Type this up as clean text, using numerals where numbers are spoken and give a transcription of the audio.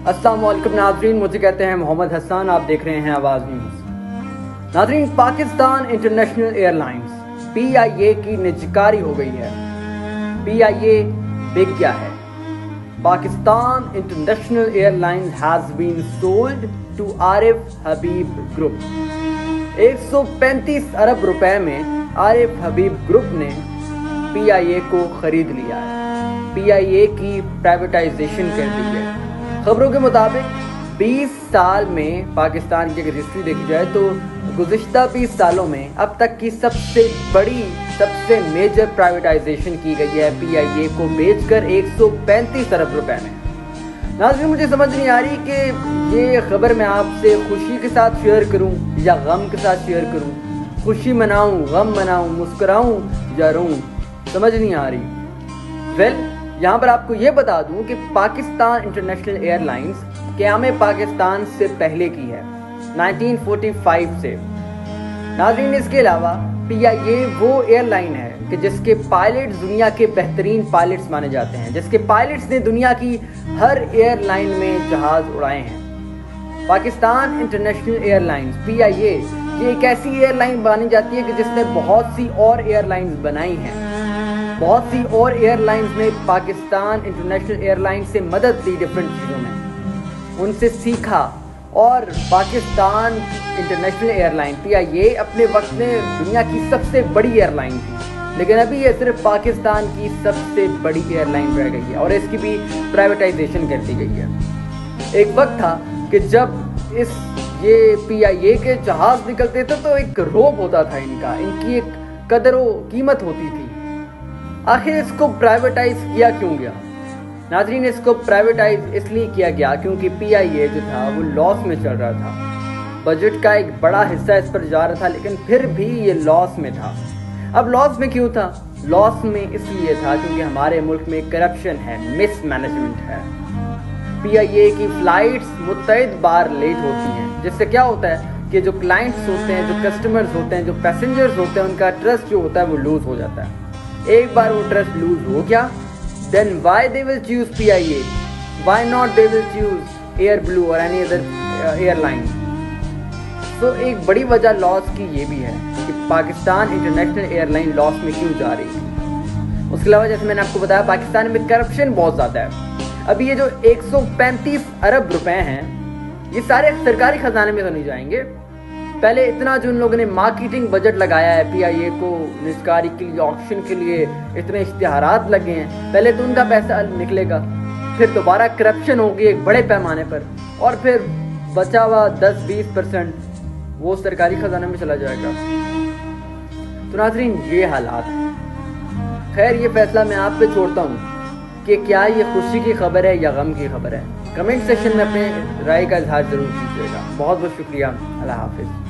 अस्सलाम वालेकुम नाज़रीन, मुझे कहते हैं मोहम्मद हसन। आप देख रहे हैं आवाज़ न्यूज़। नाज़रीन, पाकिस्तान इंटरनेशनल एयरलाइंस PIA की निजकारी हो गई है। PIA बिक गया है। Pakistan international airlines has been sold to Arif Habib group. 135 अरब रुपए में आरिफ हबीब ग्रुप ने PIA को खरीद लिया है। PIA की प्राइवेटाइजेशन कर दी है। खबरों के मुताबिक 20 साल में पाकिस्तान की अगर हिस्ट्री देखी जाए तो गुज़िश्ता 20 सालों में अब तक की सबसे बड़ी, सबसे मेजर प्राइवेटाइजेशन की गई है PIA को बेचकर 135 अरब रुपए में। नाज़रीन, मुझे समझ नहीं आ रही कि ये खबर मैं आपसे खुशी के साथ शेयर करूं या गम के साथ शेयर करूं, खुशी मनाऊं, गम मनाऊं, मुस्कुराऊं या रोऊं, समझ नहीं आ रही। यहाँ पर आपको ये बता दूं कि पाकिस्तान इंटरनेशनल एयरलाइंस क़याम पाकिस्तान से पहले की है, 1945 से। नाज़रीन, इसके अलावा PIA वो एयरलाइन है कि जिसके पायलट्स दुनिया के बेहतरीन पायलट्स माने जाते हैं, जिसके पायलट्स ने दुनिया की हर एयरलाइन में जहाज़ उड़ाए हैं। पाकिस्तान इंटरनेशनल एयरलाइंस PIA ये एक ऐसी एयरलाइन मानी जाती है कि जिसने बहुत सी और एयरलाइंस बनाई हैं। बहुत सी और एयरलाइंस ने पाकिस्तान इंटरनेशनल एयरलाइन से मदद ली डिफरेंट चीज़ों में, उनसे सीखा। और पाकिस्तान इंटरनेशनल एयरलाइन PIA अपने वक्त में दुनिया की सबसे बड़ी एयरलाइन थी, लेकिन अभी ये सिर्फ पाकिस्तान की सबसे बड़ी एयरलाइन रह गई है और इसकी भी प्राइवेटाइजेशन कर दी गई है। एक वक्त था कि जब ये PIA के जहाज़ निकलते थे तो एक रोब होता था इनका, इनकी एक कदर व कीमत होती थी। आखिर इसको प्राइवेटाइज किया क्यों गया? नाज़रीन, इसको प्राइवेटाइज इसलिए किया गया क्योंकि PIA जो था वो लॉस में चल रहा था। बजट का एक बड़ा हिस्सा इस पर जा रहा था, लेकिन फिर भी ये लॉस में था। अब लॉस में क्यों था? लॉस में इसलिए था क्योंकि हमारे मुल्क में करप्शन है, मिसमैनेजमेंट है। PIA की फ्लाइट्स मुतअद्दिद बार लेट होती हैं, जिससे क्या होता है कि जो क्लाइंट्स होते हैं, जो कस्टमर्स होते हैं, जो पैसेंजर्स होते हैं, उनका ट्रस्ट जो होता है वो लूज़ हो जाता है। एक बार वो ट्रस्ट लूज हो गया, then why they will choose PIA? Why not they will choose Air Blue or any other airline? तो एक बड़ी वजह लॉस की ये भी है कि पाकिस्तान इंटरनेशनल एयरलाइन लॉस में क्यों जा रही है। उसके अलावा जैसे मैंने आपको बताया, पाकिस्तान में करप्शन बहुत ज़्यादा है। अभी ये जो 135 अरब रुपए हैं, ये सारे सरकारी खजाने में तो नहीं जाएंगे। पहले इतना जो उन लोगों ने मार्केटिंग बजट लगाया है PIA को निजकारी के लिए, ऑक्शन के लिए, इतने इश्तिहारात लगे हैं, पहले तो उनका पैसा निकलेगा, फिर दोबारा करप्शन होगी एक बड़े पैमाने पर, और फिर बचा हुआ 10-20% वो सरकारी खजाने में चला जाएगा। तो नाज़रीन, ये हालात है। खैर, ये फैसला मैं आप पे छोड़ता हूँ कि क्या ये खुशी की खबर है या गम की खबर है। कमेंट सेक्शन में अपने राय का इजहार ज़रूर कीजिएगा। बहुत बहुत शुक्रिया। अल्लाह हाफिज़।